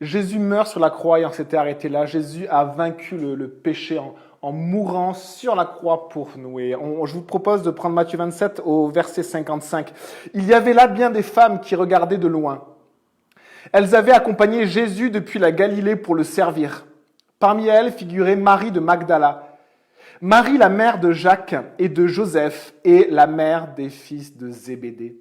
Jésus meurt sur la croix et on s'était arrêté là. Jésus a vaincu le péché en mourant sur la croix pour nous. Et je vous propose de prendre Matthieu 27 au verset 55. Il y avait là bien des femmes qui regardaient de loin. Elles avaient accompagné Jésus depuis la Galilée pour le servir. Parmi elles figurait Marie de Magdala, Marie la mère de Jacques et de Joseph et la mère des fils de Zébédée.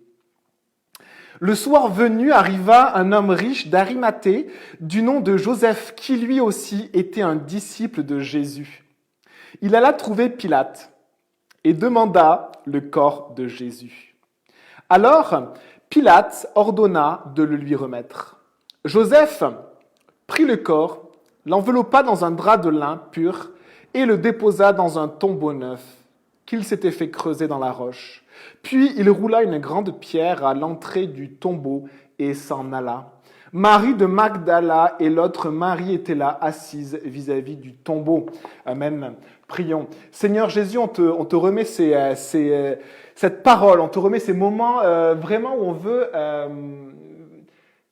Le soir venu arriva un homme riche d'Arimathée du nom de Joseph qui lui aussi était un disciple de Jésus. Il alla trouver Pilate et demanda le corps de Jésus. Alors Pilate ordonna de le lui remettre. Joseph prit le corps, l'enveloppa dans un drap de lin pur et le déposa dans un tombeau neuf qu'il s'était fait creuser dans la roche. Puis il roula une grande pierre à l'entrée du tombeau et s'en alla. Marie de Magdala et l'autre Marie étaient là, assises vis-à-vis du tombeau. Amen. Prions. Seigneur Jésus, on te remet cette parole, on te remet ces moments vraiment où on veut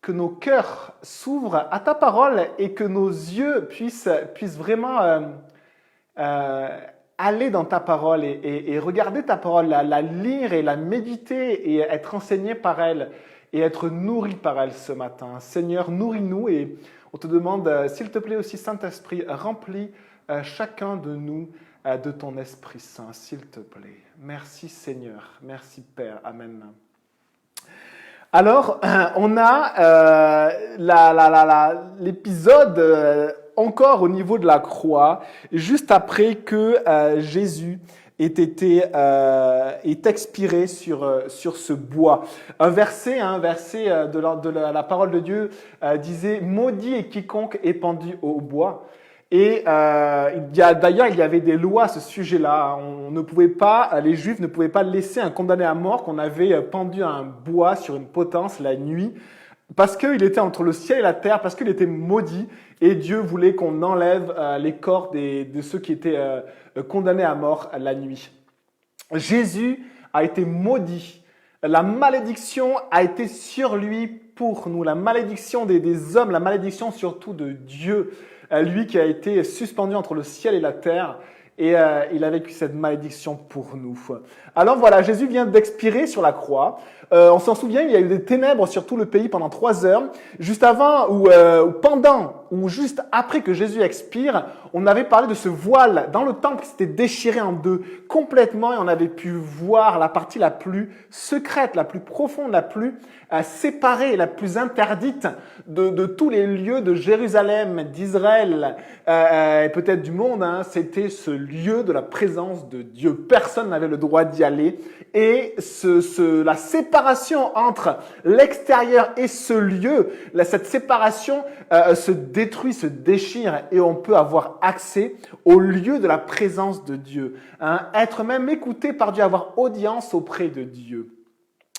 que nos cœurs s'ouvrent à ta parole et que nos yeux puissent vraiment aller dans ta parole et regarder ta parole, la lire et la méditer et être enseigné par elle et être nourri par elle ce matin. Seigneur, nourris-nous et on te demande, s'il te plaît aussi, Saint-Esprit, remplis chacun de nous de ton Esprit Saint, s'il te plaît. Merci Seigneur, merci Père, Amen. Alors, on a l'épisode encore au niveau de la croix, juste après que Jésus est expiré sur ce bois. Un verset de la parole de Dieu disait « Maudit est quiconque est pendu au bois ». Et d'ailleurs, il y avait des lois à ce sujet-là. Les Juifs ne pouvaient pas laisser un condamné à mort qu'on avait pendu à un bois sur une potence la nuit, parce qu'il était entre le ciel et la terre, parce qu'il était maudit, et Dieu voulait qu'on enlève les corps de ceux qui étaient condamnés à mort la nuit. Jésus a été maudit. La malédiction a été sur lui pour nous. La malédiction des hommes, la malédiction surtout de Dieu. Lui qui a été suspendu entre le ciel et la terre, et il a vécu cette malédiction pour nous. Alors voilà, Jésus vient d'expirer sur la croix. On s'en souvient, il y a eu des ténèbres sur tout le pays pendant 3 heures. Juste avant, ou pendant, ou juste après que Jésus expire, on avait parlé de ce voile dans le temple qui s'était déchiré en deux complètement, et on avait pu voir la partie la plus secrète, la plus profonde, la plus séparée, la plus interdite de tous les lieux de Jérusalem, d'Israël, et peut-être du monde. C'était ce lieu de la présence de Dieu. Personne n'avait le droit d'y aller. Et la séparation entre l'extérieur et ce lieu, cette séparation se détruit, se déchire, et on peut avoir accès au lieu de la présence de Dieu. Être même écouté par Dieu, avoir audience auprès de Dieu.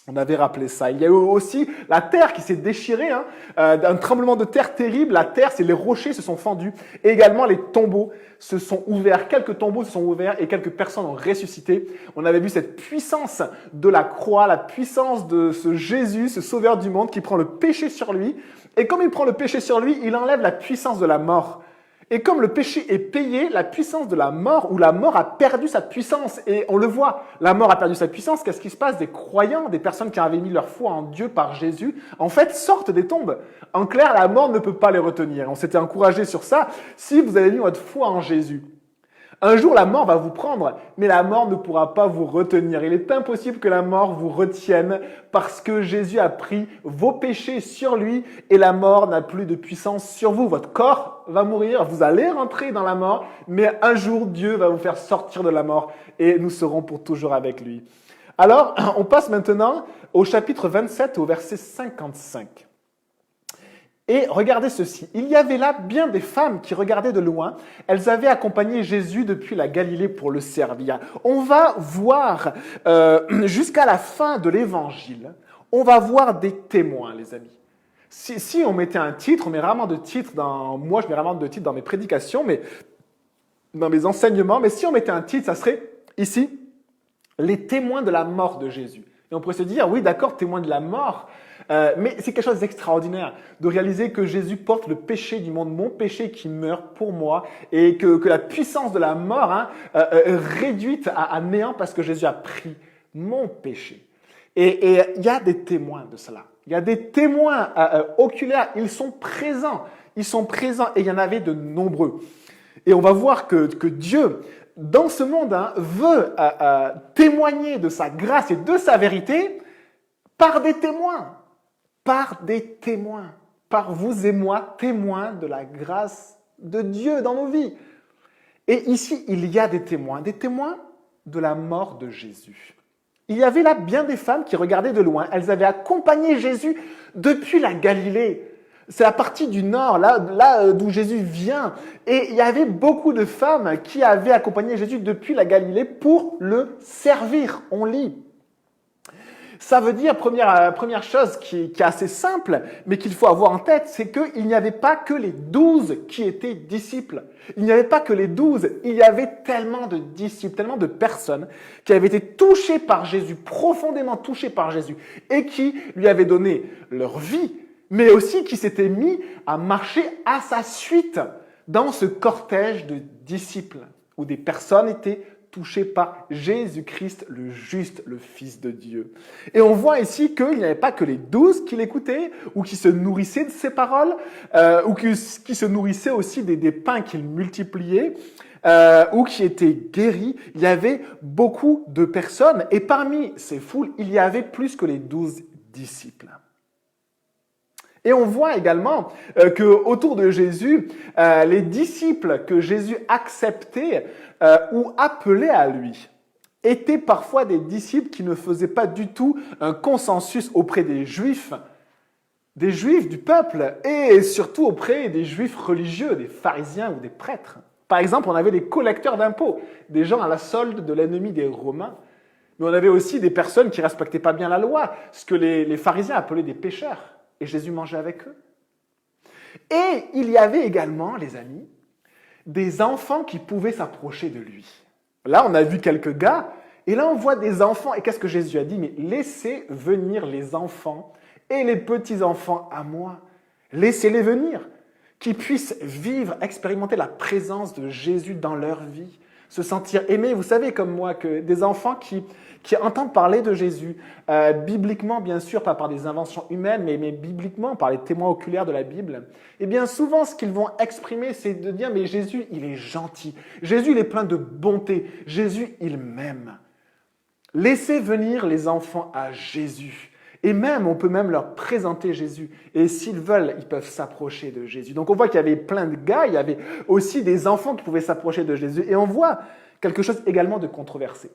On avait rappelé ça. Il y a eu aussi la terre qui s'est déchirée, un tremblement de terre terrible. La terre, les rochers se sont fendus. Et également, les tombeaux se sont ouverts. Quelques tombeaux se sont ouverts et quelques personnes ont ressuscité. On avait vu cette puissance de la croix, la puissance de ce Jésus, ce sauveur du monde qui prend le péché sur lui. Et comme il prend le péché sur lui, il enlève la puissance de la mort. Et comme le péché est payé, la puissance de la mort, ou la mort a perdu sa puissance. Et on le voit, la mort a perdu sa puissance. Qu'est-ce qui se passe? Des croyants, des personnes qui avaient mis leur foi en Dieu par Jésus, en fait, sortent des tombes. En clair, la mort ne peut pas les retenir. On s'était encouragé sur ça. Si vous avez mis votre foi en Jésus, un jour, la mort va vous prendre, mais la mort ne pourra pas vous retenir. Il est impossible que la mort vous retienne parce que Jésus a pris vos péchés sur lui et la mort n'a plus de puissance sur vous. Votre corps va mourir, vous allez rentrer dans la mort, mais un jour, Dieu va vous faire sortir de la mort et nous serons pour toujours avec lui. Alors, on passe maintenant au chapitre 27, au verset 55. Et regardez ceci, il y avait là bien des femmes qui regardaient de loin, elles avaient accompagné Jésus depuis la Galilée pour le servir. On va voir, jusqu'à la fin de l'évangile, on va voir des témoins, les amis. Si on mettait un titre, on met rarement de titre moi je mets rarement de titre dans mes prédications, mais dans mes enseignements, mais si on mettait un titre, ça serait ici, les témoins de la mort de Jésus. Et on pourrait se dire, oui d'accord, témoins de la mort, Mais c'est quelque chose d'extraordinaire de réaliser que Jésus porte le péché du monde, mon péché qui meurt pour moi, et que la puissance de la mort est réduite à néant parce que Jésus a pris mon péché. Et il y a des témoins de cela. Il y a des témoins oculaires, ils sont présents, et il y en avait de nombreux. Et on va voir que Dieu, dans ce monde, veut témoigner de sa grâce et de sa vérité par des témoins, par vous et moi, témoins de la grâce de Dieu dans nos vies. Et ici, il y a des témoins de la mort de Jésus. Il y avait là bien des femmes qui regardaient de loin. Elles avaient accompagné Jésus depuis la Galilée. C'est la partie du nord, là d'où Jésus vient. Et il y avait beaucoup de femmes qui avaient accompagné Jésus depuis la Galilée pour le servir. On lit. Ça veut dire, première chose qui est assez simple, mais qu'il faut avoir en tête, c'est qu'il n'y avait pas que les 12 qui étaient disciples. Il n'y avait pas que les 12, il y avait tellement de disciples, tellement de personnes qui avaient été touchées par Jésus, profondément touchées par Jésus, et qui lui avaient donné leur vie, mais aussi qui s'étaient mis à marcher à sa suite dans ce cortège de disciples, où des personnes étaient touché par Jésus-Christ, le juste, le Fils de Dieu. Et on voit ici qu'il n'y avait pas que les 12 qui l'écoutaient, ou qui se nourrissaient de ses paroles, ou qui se nourrissaient aussi des pains qu'il multipliait, ou qui étaient guéris. Il y avait beaucoup de personnes, et parmi ces foules, il y avait plus que les 12 disciples. Et on voit également qu'autour de Jésus, les disciples que Jésus acceptait ou appelait à lui étaient parfois des disciples qui ne faisaient pas du tout un consensus auprès des Juifs du peuple, et surtout auprès des Juifs religieux, des pharisiens ou des prêtres. Par exemple, on avait des collecteurs d'impôts, des gens à la solde de l'ennemi des Romains, mais on avait aussi des personnes qui ne respectaient pas bien la loi, ce que les pharisiens appelaient des pécheurs. Et Jésus mangeait avec eux. Et il y avait également, les amis, des enfants qui pouvaient s'approcher de lui. Là, on a vu quelques gars, et là, on voit des enfants. Et qu'est-ce que Jésus a dit? Mais laissez venir les enfants et les petits-enfants à moi. Laissez-les venir, qu'ils puissent vivre, expérimenter la présence de Jésus dans leur vie, se sentir aimés. Vous savez, comme moi, que des enfants qui entendent parler de Jésus, bibliquement, bien sûr, pas par des inventions humaines, mais bibliquement, par les témoins oculaires de la Bible, et bien souvent, ce qu'ils vont exprimer, c'est de dire, mais Jésus, il est gentil. Jésus, il est plein de bonté. Jésus, il m'aime. Laissez venir les enfants à Jésus. Et même, on peut même leur présenter Jésus. Et s'ils veulent, ils peuvent s'approcher de Jésus. Donc on voit qu'il y avait plein de gars, il y avait aussi des enfants qui pouvaient s'approcher de Jésus. Et on voit quelque chose également de controversé.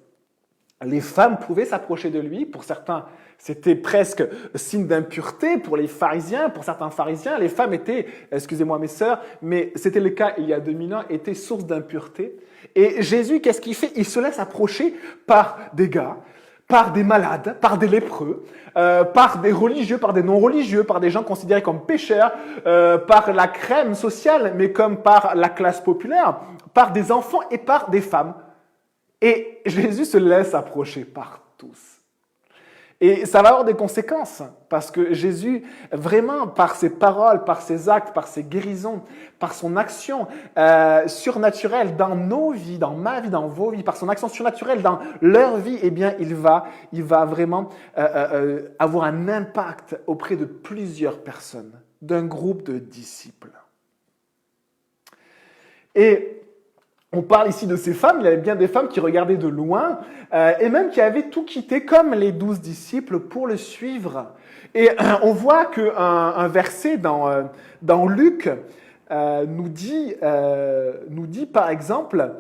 Les femmes pouvaient s'approcher de lui. Pour certains, c'était presque signe d'impureté. Pour les pharisiens, pour certains pharisiens, les femmes étaient, excusez-moi mes sœurs, mais c'était le cas il y a 2000 ans, étaient source d'impureté. Et Jésus, qu'est-ce qu'il fait? Il se laisse approcher par des gars, par des malades, par des lépreux, par des religieux, par des non-religieux, par des gens considérés comme pécheurs, par la crème sociale, mais comme par la classe populaire, par des enfants et par des femmes. Et Jésus se laisse approcher par tous. Et ça va avoir des conséquences, parce que Jésus, vraiment, par ses paroles, par ses actes, par ses guérisons, par son action surnaturelle dans nos vies, dans ma vie, dans vos vies, par son action surnaturelle dans leur vie, eh bien, il va vraiment avoir un impact auprès de plusieurs personnes, d'un groupe de disciples. Et on parle ici de ces femmes, il y avait bien des femmes qui regardaient de loin et même qui avaient tout quitté comme les 12 disciples pour le suivre. Et on voit qu'un verset dans Luc nous dit par exemple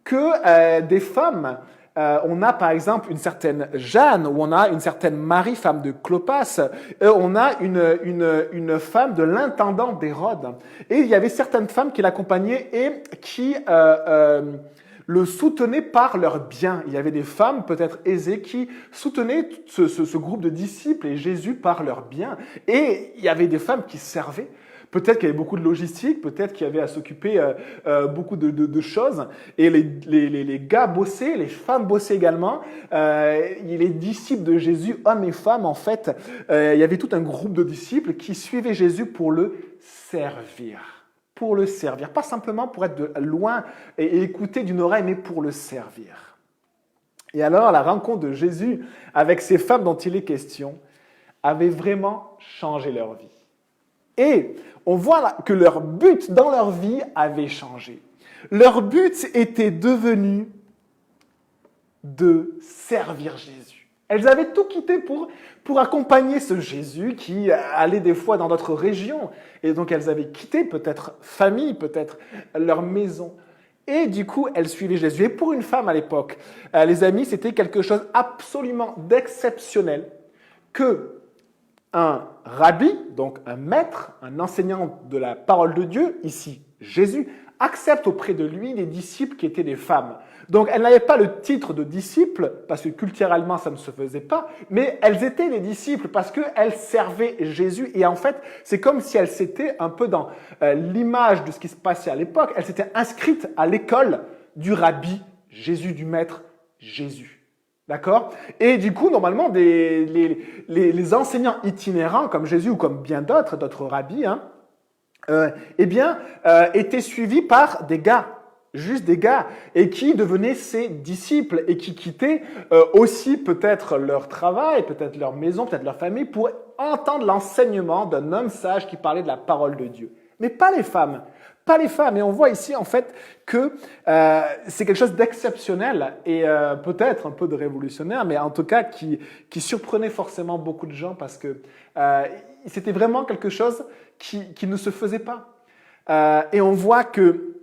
que des femmes, on a par exemple une certaine Jeanne, ou on a une certaine Marie, femme de Clopas, on a une femme de l'intendant d'Hérode. Et il y avait certaines femmes qui l'accompagnaient et qui le soutenaient par leurs biens. Il y avait des femmes peut-être aisées qui soutenaient ce groupe de disciples et Jésus par leurs biens. Et il y avait des femmes qui servaient. Peut-être qu'il y avait beaucoup de logistique, peut-être qu'il y avait à s'occuper beaucoup de choses. Et les gars bossaient, les femmes bossaient également. Les disciples de Jésus, hommes et femmes, en fait, il y avait tout un groupe de disciples qui suivaient Jésus pour le servir. Pour le servir. Pas simplement pour être de loin et écouter d'une oreille, mais pour le servir. Et alors, la rencontre de Jésus avec ces femmes dont il est question avait vraiment changé leur vie. Et on voit que leur but dans leur vie avait changé. Leur but était devenu de servir Jésus. Elles avaient tout quitté pour accompagner ce Jésus qui allait des fois dans d'autres régions. Et donc elles avaient quitté peut-être famille, peut-être leur maison. Et du coup, elles suivaient Jésus. Et pour une femme à l'époque, les amis, c'était quelque chose absolument d'exceptionnel que un rabbi, donc un maître, un enseignant de la parole de Dieu, ici Jésus, accepte auprès de lui des disciples qui étaient des femmes. Donc elles n'avaient pas le titre de disciples, parce que culturellement ça ne se faisait pas, mais elles étaient des disciples parce qu'elles servaient Jésus. Et en fait, c'est comme si elles s'étaient un peu dans l'image de ce qui se passait à l'époque, elles s'étaient inscrites à l'école du rabbi Jésus, du maître Jésus. D'accord? Et du coup, normalement, les enseignants itinérants, comme Jésus ou comme bien d'autres rabbis, étaient suivis par des gars, juste des gars, et qui devenaient ses disciples et qui quittaient aussi peut-être leur travail, peut-être leur maison, peut-être leur famille, pour entendre l'enseignement d'un homme sage qui parlait de la parole de Dieu. Mais pas les femmes. Pas les femmes. Et on voit ici, en fait, que c'est quelque chose d'exceptionnel et peut-être un peu de révolutionnaire, mais en tout cas qui surprenait forcément beaucoup de gens parce que c'était vraiment quelque chose qui ne se faisait pas. Et on voit que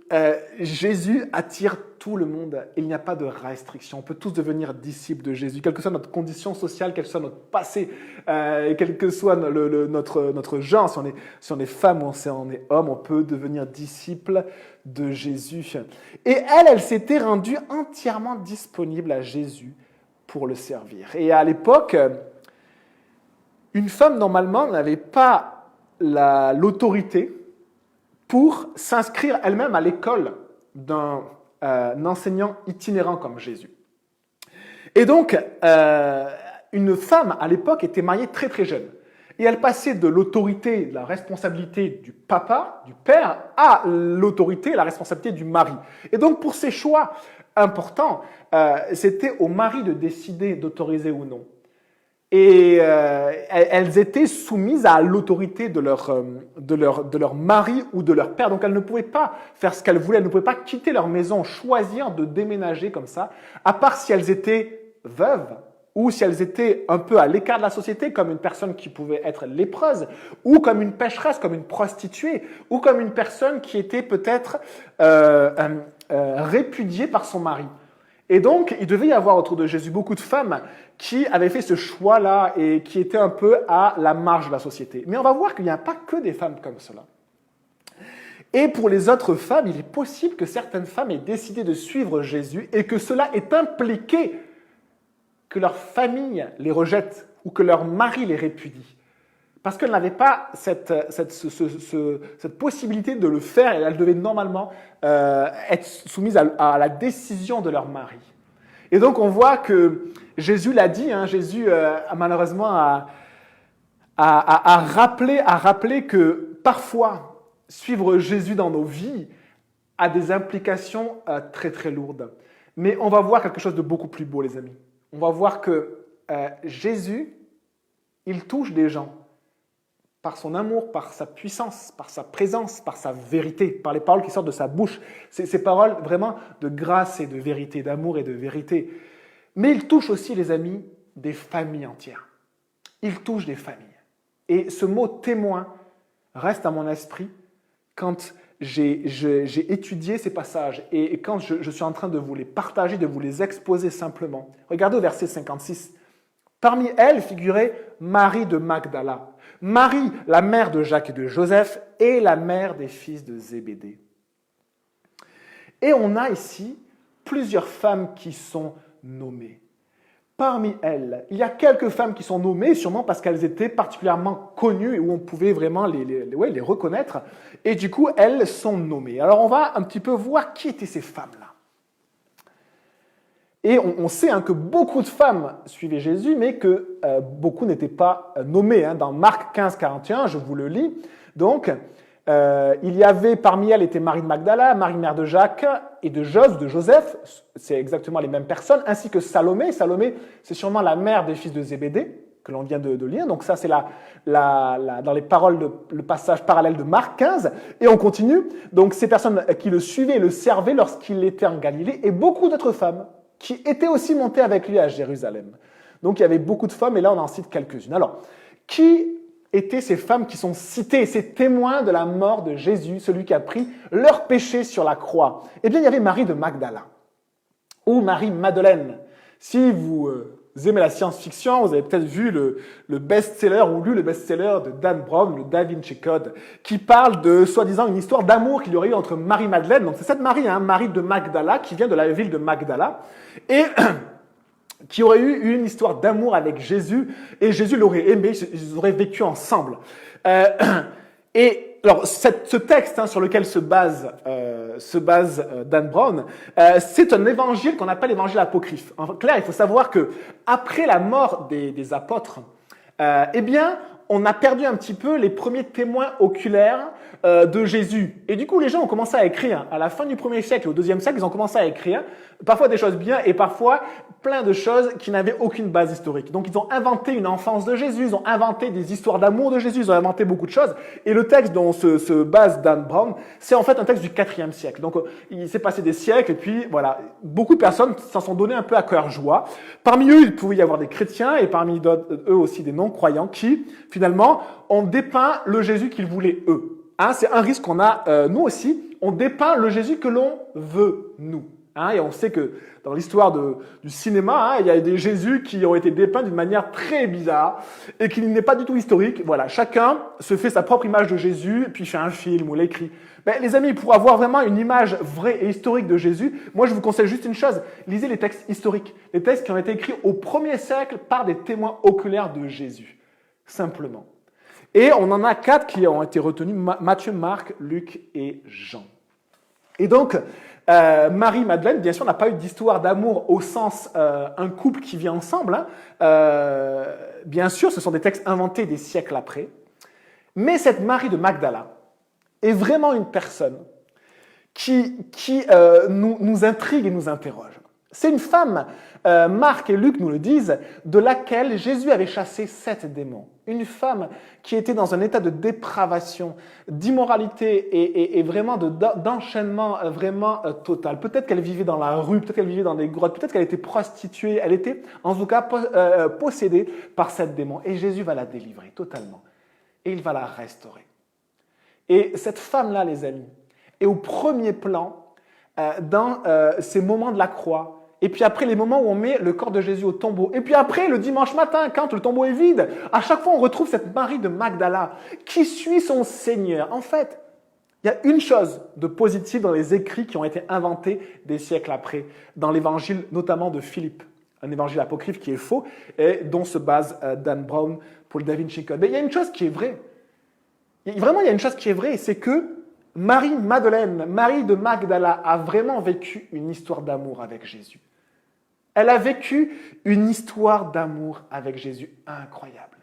Jésus attire tout le monde. Il n'y a pas de restriction. On peut tous devenir disciples de Jésus, quelle que soit notre condition sociale, quel que soit notre passé, quel que soit notre genre, si on est femme ou si on est homme, on peut devenir disciple de Jésus. Et elle s'était rendue entièrement disponible à Jésus pour le servir. Et à l'époque, une femme, normalement, n'avait pas l'autorité pour s'inscrire elle-même à l'école d'un enseignant itinérant comme Jésus. Et donc, une femme à l'époque était mariée très très jeune. Et elle passait de l'autorité, de la responsabilité du papa, du père, à l'autorité, la responsabilité du mari. Et donc, pour ces choix importants, c'était au mari de décider d'autoriser ou non. Et elles étaient soumises à l'autorité de leur mari ou de leur père. Donc elles ne pouvaient pas faire ce qu'elles voulaient, elles ne pouvaient pas quitter leur maison, choisir de déménager comme ça, à part si elles étaient veuves ou si elles étaient un peu à l'écart de la société, comme une personne qui pouvait être lépreuse, ou comme une pécheresse, comme une prostituée, ou comme une personne qui était peut-être répudiée par son mari. Et donc, il devait y avoir autour de Jésus beaucoup de femmes qui avaient fait ce choix-là et qui étaient un peu à la marge de la société. Mais on va voir qu'il n'y a pas que des femmes comme cela. Et pour les autres femmes, il est possible que certaines femmes aient décidé de suivre Jésus et que cela ait impliqué que leur famille les rejette ou que leur mari les répudie. Parce qu'elles n'avaient pas cette possibilité de le faire et elles devaient normalement être soumises à la décision de leur mari. Et donc on voit que Jésus l'a dit, Jésus malheureusement a rappelé que parfois suivre Jésus dans nos vies a des implications très très lourdes. Mais on va voir quelque chose de beaucoup plus beau, les amis. On va voir que Jésus, il touche des gens par son amour, par sa puissance, par sa présence, par sa vérité, par les paroles qui sortent de sa bouche. Ces paroles vraiment de grâce et de vérité, d'amour et de vérité. Mais il touche aussi, les amis, des familles entières. Il touche des familles. Et ce mot témoin reste à mon esprit quand j'ai étudié ces passages et quand je suis en train de vous les partager, de vous les exposer simplement. Regardez au verset 56. Parmi elles figurait Marie de Magdala, Marie, la mère de Jacques et de Joseph, et la mère des fils de Zébédée. Et on a ici plusieurs femmes qui sont nommées. parmi elles, il y a quelques femmes qui sont nommées, sûrement parce qu'elles étaient particulièrement connues et où on pouvait vraiment les reconnaître. Et du coup, elles sont nommées. Alors, on va un petit peu voir qui étaient ces femmes-là. Et on sait que beaucoup de femmes suivaient Jésus, mais que beaucoup n'étaient pas nommées. Dans Marc 15, 41, je vous le lis. Donc, il y avait parmi elles était Marie de Magdala, Marie mère de Jacques et de Joseph, c'est exactement les mêmes personnes, ainsi que Salomé. Salomé, c'est sûrement la mère des fils de Zébédée, que l'on vient de lire. Donc ça, c'est dans les paroles, le passage parallèle de Marc 15. Et on continue. Donc ces personnes qui le suivaient et le servaient lorsqu'il était en Galilée, et beaucoup d'autres femmes qui étaient aussi montées avec lui à Jérusalem. Donc il y avait beaucoup de femmes, et là on en cite quelques-unes. Alors, qui étaient ces femmes qui sont citées, ces témoins de la mort de Jésus, celui qui a pris leur péché sur la croix? Eh bien, il y avait Marie de Magdala, ou Marie-Madeleine. Si vous aimez la science-fiction, vous avez peut-être vu le best-seller ou lu le best-seller de Dan Brown, le Da Vinci Code, qui parle de, soi-disant, une histoire d'amour qu'il y aurait eu entre Marie-Madeleine, donc c'est cette Marie, Marie de Magdala, qui vient de la ville de Magdala, et qui aurait eu une histoire d'amour avec Jésus, et Jésus l'aurait aimé, ils auraient vécu ensemble. Et alors, ce texte sur lequel se base Dan Brown, c'est un évangile qu'on appelle l'évangile apocryphe. En clair, il faut savoir que après la mort des apôtres, eh bien, on a perdu un petit peu les premiers témoins oculaires de Jésus. Et du coup, les gens ont commencé à écrire. À la fin du 1er siècle, au 2e siècle, ils ont commencé à écrire. Parfois des choses bien et parfois plein de choses qui n'avaient aucune base historique. Donc, ils ont inventé une enfance de Jésus, ils ont inventé des histoires d'amour de Jésus, ils ont inventé beaucoup de choses. Et le texte dont se base Dan Brown, c'est en fait un texte du 4e siècle. Donc, il s'est passé des siècles et puis, voilà, beaucoup de personnes s'en sont données un peu à cœur joie. Parmi eux, il pouvait y avoir des chrétiens et parmi eux aussi des non-croyants qui, finalement, ont dépeint le Jésus qu'ils voulaient eux. C'est un risque qu'on a, nous aussi. On dépeint le Jésus que l'on veut, nous. Et on sait que dans l'histoire du cinéma, il y a des Jésus qui ont été dépeints d'une manière très bizarre et qui n'est pas du tout historique. Voilà, chacun se fait sa propre image de Jésus, puis fait un film ou l'écrit. Mais les amis, pour avoir vraiment une image vraie et historique de Jésus, moi je vous conseille juste une chose, lisez les textes historiques, les textes qui ont été écrits au 1er siècle par des témoins oculaires de Jésus, simplement. Et on en a 4 qui ont été retenus, Matthieu, Marc, Luc et Jean. Et donc, Marie-Madeleine, bien sûr, n'a pas eu d'histoire d'amour au sens un couple qui vit ensemble. Bien sûr, ce sont des textes inventés des siècles après. Mais cette Marie de Magdala est vraiment une personne qui nous intrigue et nous interroge. C'est une femme, Marc et Luc nous le disent, de laquelle Jésus avait chassé 7 démons. Une femme qui était dans un état de dépravation, d'immoralité et vraiment d'enchaînement vraiment total. Peut-être qu'elle vivait dans la rue, peut-être qu'elle vivait dans des grottes, peut-être qu'elle était prostituée, elle était en tout cas possédée par 7 démons. Et Jésus va la délivrer totalement. Et il va la restaurer. Et cette femme-là, les amis, est au premier plan dans ces moments de la croix. Et puis après, les moments où on met le corps de Jésus au tombeau. Et puis après, le dimanche matin, quand le tombeau est vide, à chaque fois, on retrouve cette Marie de Magdala qui suit son Seigneur. En fait, il y a une chose de positive dans les écrits qui ont été inventés des siècles après, dans l'évangile notamment de Philippe, un évangile apocryphe qui est faux et dont se base Dan Brown pour le Da Vinci Code. Mais il y a une chose qui est vraie. Vraiment, il y a une chose qui est vraie, c'est que Marie-Madeleine, Marie de Magdala, a vraiment vécu une histoire d'amour avec Jésus. Elle a vécu une histoire d'amour avec Jésus incroyable.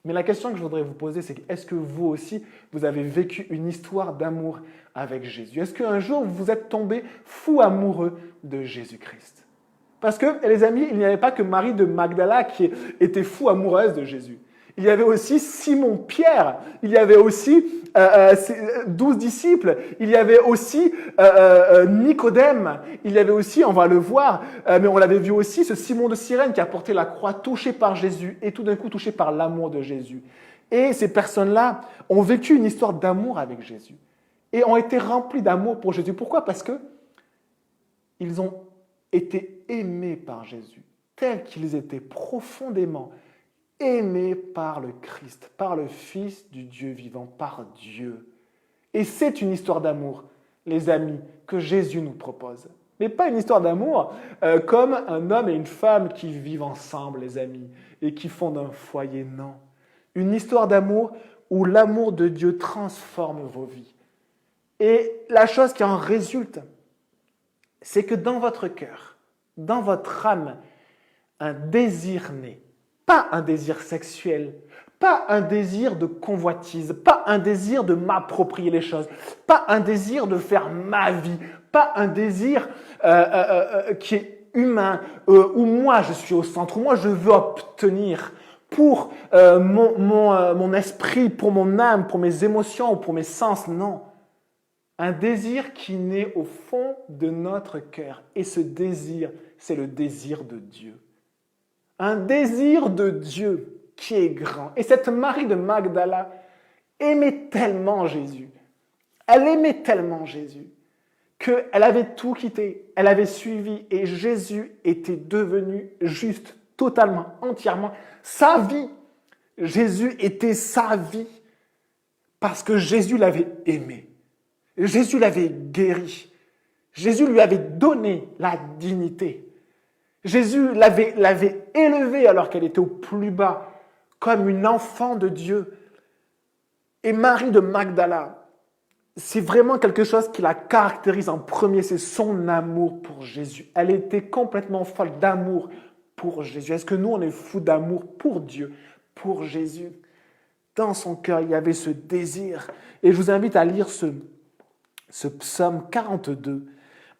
Mais la question que je voudrais vous poser, c'est est-ce que vous aussi, vous avez vécu une histoire d'amour avec Jésus? Est-ce qu'un jour, vous êtes tombé fou amoureux de Jésus-Christ? Parce que, les amis, il n'y avait pas que Marie de Magdala qui était fou amoureuse de Jésus. Il y avait aussi Simon-Pierre, il y avait aussi 12 disciples, il y avait aussi Nicodème, il y avait aussi, on va le voir, mais on l'avait vu aussi, ce Simon de Cyrène qui a porté la croix, touché par Jésus et tout d'un coup touché par l'amour de Jésus. Et ces personnes-là ont vécu une histoire d'amour avec Jésus et ont été remplies d'amour pour Jésus. Pourquoi? Parce que ils ont été aimés par Jésus, tels qu'ils étaient profondément aimés par le Christ, par le Fils du Dieu vivant, par Dieu. Et c'est une histoire d'amour, les amis, que Jésus nous propose. Mais pas une histoire d'amour comme un homme et une femme qui vivent ensemble, les amis, et qui fondent un foyer, non. Une histoire d'amour où l'amour de Dieu transforme vos vies. Et la chose qui en résulte, c'est que dans votre cœur, dans votre âme, un désir naît. Pas un désir sexuel, pas un désir de convoitise, pas un désir de m'approprier les choses, pas un désir de faire ma vie, pas un désir qui est humain, où moi je suis au centre, où moi je veux obtenir pour mon esprit, pour mon âme, pour mes émotions ou pour mes sens, non. Un désir qui naît au fond de notre cœur. Et ce désir, c'est le désir de Dieu. Un désir de Dieu qui est grand. Et cette Marie de Magdala aimait tellement Jésus. Elle aimait tellement Jésus qu'elle avait tout quitté. Elle avait suivi et Jésus était devenu juste, totalement, entièrement sa vie. Jésus était sa vie parce que Jésus l'avait aimé. Jésus l'avait guéri. Jésus lui avait donné la dignité. Jésus l'avait élevée alors qu'elle était au plus bas, comme une enfant de Dieu. Et Marie de Magdala, c'est vraiment quelque chose qui la caractérise en premier, c'est son amour pour Jésus. Elle était complètement folle d'amour pour Jésus. Est-ce que nous, on est fous d'amour pour Dieu, pour Jésus? Dans son cœur, il y avait ce désir. Et je vous invite à lire ce psaume 42.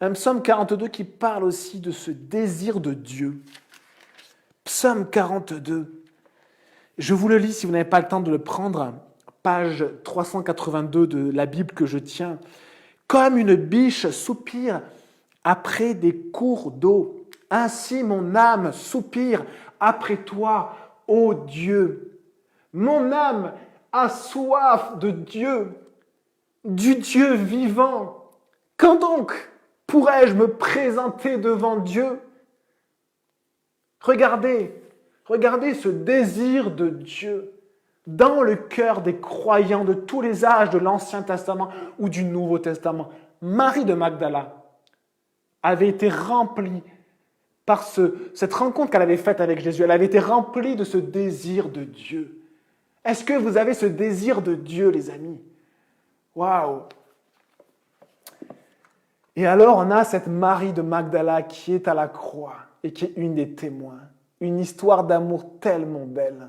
Un psaume 42 qui parle aussi de ce désir de Dieu. Psaume 42. Je vous le lis si vous n'avez pas le temps de le prendre. Page 382 de la Bible que je tiens. Comme une biche soupire après des cours d'eau, ainsi mon âme soupire après toi, ô Dieu. Mon âme a soif de Dieu, du Dieu vivant. Quand donc pourrais-je me présenter devant Dieu? Regardez ce désir de Dieu dans le cœur des croyants de tous les âges de l'Ancien Testament ou du Nouveau Testament. Marie de Magdala avait été remplie par cette rencontre qu'elle avait faite avec Jésus. Elle avait été remplie de ce désir de Dieu. Est-ce que vous avez ce désir de Dieu, les amis? Waouh! Et alors, on a cette Marie de Magdala qui est à la croix et qui est une des témoins. Une histoire d'amour tellement belle.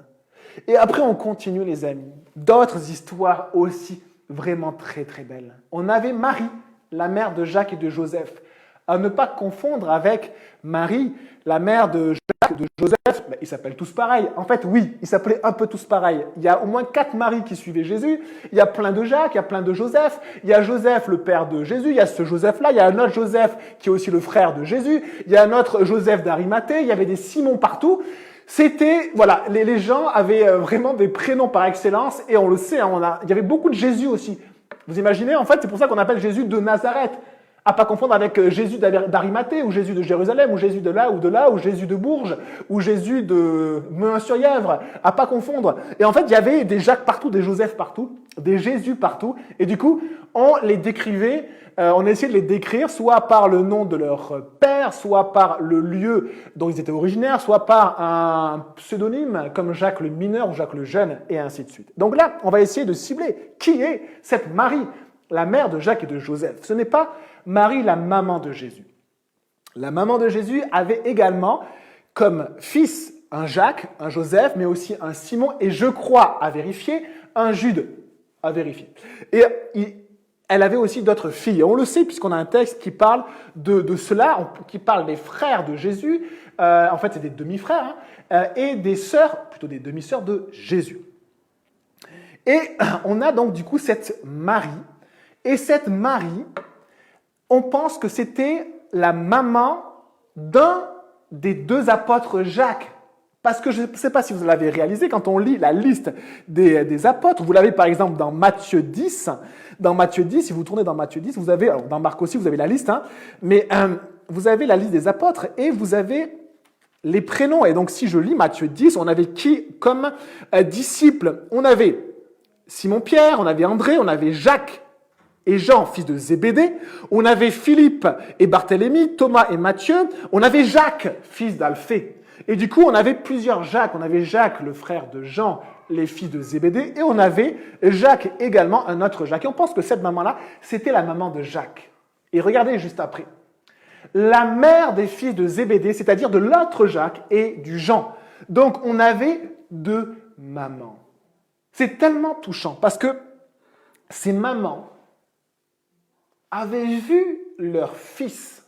Et après, on continue, les amis. D'autres histoires aussi vraiment très, très belles. On avait Marie, la mère de Jacques et de Joseph. À ne pas confondre avec Marie, la mère de Jacques et de Joseph. Ils s'appellent tous pareil. En fait, oui, ils s'appelaient un peu tous pareil. Il y a au moins 4 Maries qui suivaient Jésus. Il y a plein de Jacques, il y a plein de Joseph. Il y a Joseph, le père de Jésus. Il y a ce Joseph-là. Il y a un autre Joseph qui est aussi le frère de Jésus. Il y a un autre Joseph d'Arimathée. Il y avait des Simons partout. C'était, voilà, les gens avaient vraiment des prénoms par excellence. Et on le sait, il y avait beaucoup de Jésus aussi. Vous imaginez, en fait, c'est pour ça qu'on appelle Jésus de Nazareth. À pas confondre avec Jésus d'Arimathée, ou Jésus de Jérusalem, ou Jésus de là, ou Jésus de Bourges, ou Jésus de Meun-sur-Yèvre. À pas confondre. Et en fait, il y avait des Jacques partout, des Joseph partout, des Jésus partout. Et du coup, on les décrivait, on essayait de les décrire, soit par le nom de leur père, soit par le lieu dont ils étaient originaires, soit par un pseudonyme comme Jacques le mineur ou Jacques le jeune, et ainsi de suite. Donc là, on va essayer de cibler qui est cette Marie, la mère de Jacques et de Joseph. Ce n'est pas Marie, la maman de Jésus. La maman de Jésus avait également comme fils un Jacques, un Joseph, mais aussi un Simon, et je crois, à vérifier, un Jude, à vérifier. Et elle avait aussi d'autres filles. Et on le sait puisqu'on a un texte qui parle de cela, qui parle des frères de Jésus, en fait c'est des demi-frères, et des sœurs, plutôt des demi-sœurs de Jésus. Et on a donc du coup cette Marie, et cette Marie, on pense que c'était la maman d'un des 2 apôtres Jacques. Parce que je ne sais pas si vous l'avez réalisé, quand on lit la liste des apôtres, vous l'avez par exemple dans Matthieu 10. Dans Matthieu 10, si vous tournez dans Matthieu 10, vous avez, alors dans Marc aussi, vous avez la liste, mais vous avez la liste des apôtres et vous avez les prénoms. Et donc si je lis Matthieu 10, on avait qui comme disciples? On avait Simon-Pierre, on avait André, on avait Jacques et Jean, fils de Zébédée. On avait Philippe et Barthélemy, Thomas et Matthieu. On avait Jacques, fils d'Alphée. Et du coup, on avait plusieurs Jacques. On avait Jacques, le frère de Jean, les fils de Zébédée. Et on avait Jacques également, un autre Jacques. Et on pense que cette maman-là, c'était la maman de Jacques. Et regardez juste après. La mère des fils de Zébédée, c'est-à-dire de l'autre Jacques et du Jean. Donc, on avait deux mamans. C'est tellement touchant parce que ces mamans avaient vu leur fils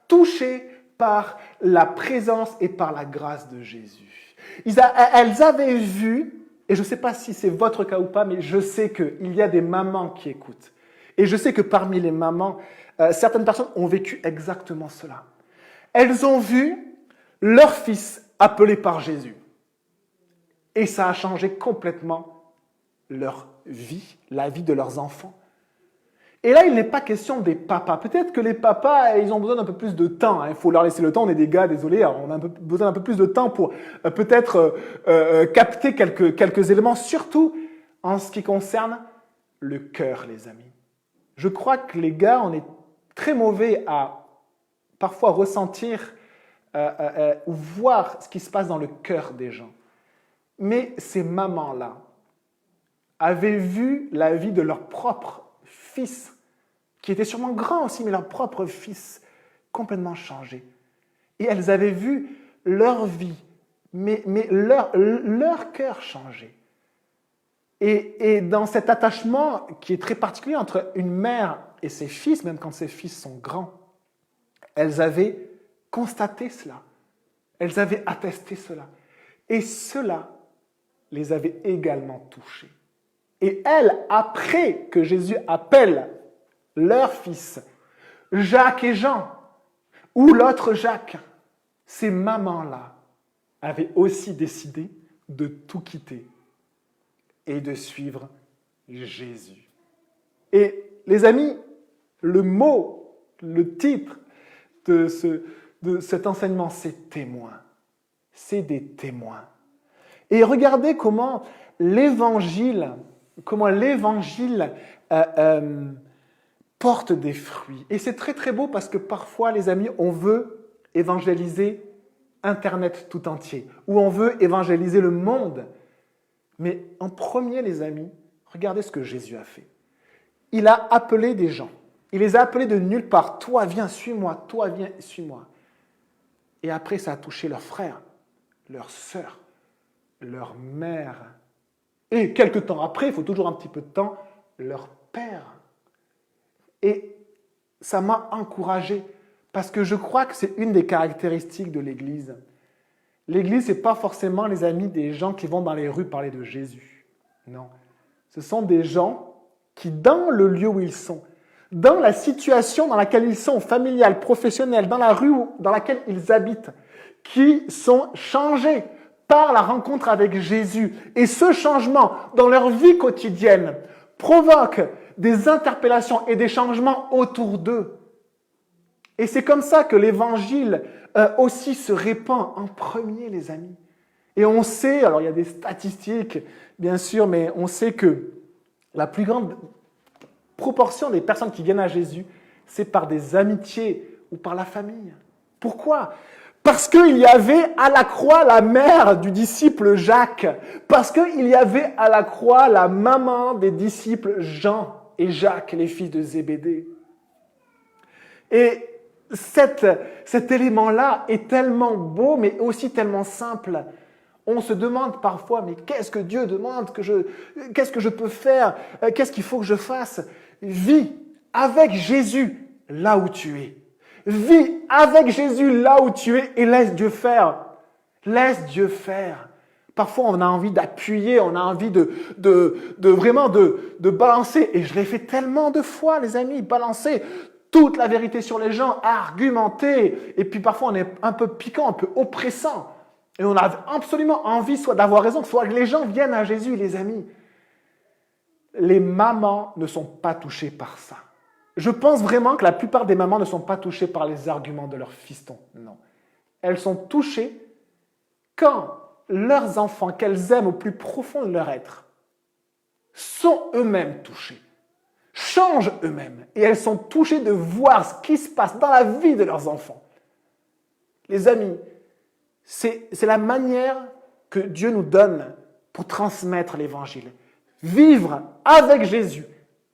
touché par la présence et par la grâce de Jésus. Elles avaient vu, et je ne sais pas si c'est votre cas ou pas, mais je sais qu'il y a des mamans qui écoutent. Et je sais que parmi les mamans, certaines personnes ont vécu exactement cela. Elles ont vu leur fils appelé par Jésus. Et ça a changé complètement leur vie, la vie de leurs enfants. Et là, il n'est pas question des papas. Peut-être que les papas, ils ont besoin d'un peu plus de temps. Il faut leur laisser le temps. On est des gars, désolé, on a besoin d'un peu plus de temps pour peut-être capter quelques éléments, surtout en ce qui concerne le cœur, les amis. Je crois que les gars, on est très mauvais à parfois ressentir ou voir ce qui se passe dans le cœur des gens. Mais ces mamans-là avaient vu la vie de leur propre fils, qui était sûrement grand aussi, mais leur propre fils, complètement changé. Et elles avaient vu leur vie, mais leur cœur changer. Et dans cet attachement qui est très particulier entre une mère et ses fils, même quand ses fils sont grands, elles avaient constaté cela. Elles avaient attesté cela. Et cela les avait également touchés. Et elles, après que Jésus appelle leur fils, Jacques et Jean, ou l'autre Jacques, ces mamans-là avaient aussi décidé de tout quitter et de suivre Jésus. Et les amis, le mot, le titre de cet enseignement, c'est témoin. C'est des témoins. Et regardez comment l'évangile porte des fruits. Et c'est très très beau parce que parfois, les amis, on veut évangéliser Internet tout entier, ou on veut évangéliser le monde. Mais en premier, les amis, regardez ce que Jésus a fait. Il a appelé des gens. Il les a appelés de nulle part. Toi, viens, suis-moi. Toi, viens, suis-moi. Et après, ça a touché leurs frères, leurs sœurs, leur mère. Et quelques temps après, il faut toujours un petit peu de temps, leur père. Et ça m'a encouragé parce que je crois que c'est une des caractéristiques de l'Église. L'Église, ce n'est pas forcément, les amis, des gens qui vont dans les rues parler de Jésus. Non. Ce sont des gens qui, dans le lieu où ils sont, dans la situation dans laquelle ils sont, familiale, professionnelle, dans la rue dans laquelle ils habitent, qui sont changés par la rencontre avec Jésus. Et ce changement dans leur vie quotidienne provoque des interpellations et des changements autour d'eux. Et c'est comme ça que l'évangile aussi se répand en premier, les amis. Et on sait, alors il y a des statistiques, bien sûr, mais on sait que la plus grande proportion des personnes qui viennent à Jésus, c'est par des amitiés ou par la famille. Pourquoi ? Parce qu'il y avait à la croix la mère du disciple Jacques. Parce qu'il y avait à la croix la maman des disciples Jean et Jacques, les fils de Zébédée. Et cet élément-là est tellement beau, mais aussi tellement simple. On se demande parfois, mais qu'est-ce que Dieu demande ? Qu'est-ce que je peux faire ? Qu'est-ce qu'il faut que je fasse ? Vis avec Jésus là où tu es. Vis avec Jésus là où tu es et laisse Dieu faire. Laisse Dieu faire. Parfois, on a envie d'appuyer, on a envie de vraiment balancer. Et je l'ai fait tellement de fois, les amis, balancer toute la vérité sur les gens, argumenter. Et puis parfois, on est un peu piquant, un peu oppressant. Et on a absolument envie soit d'avoir raison, soit que les gens viennent à Jésus, les amis. Les mamans ne sont pas touchées par ça. Je pense vraiment que la plupart des mamans ne sont pas touchées par les arguments de leurs fistons. Non. Elles sont touchées quand leurs enfants, qu'elles aiment au plus profond de leur être, sont eux-mêmes touchés. changent eux-mêmes et elles sont touchées de voir ce qui se passe dans la vie de leurs enfants. Les amis, c'est la manière que Dieu nous donne pour transmettre l'évangile. Vivre avec Jésus,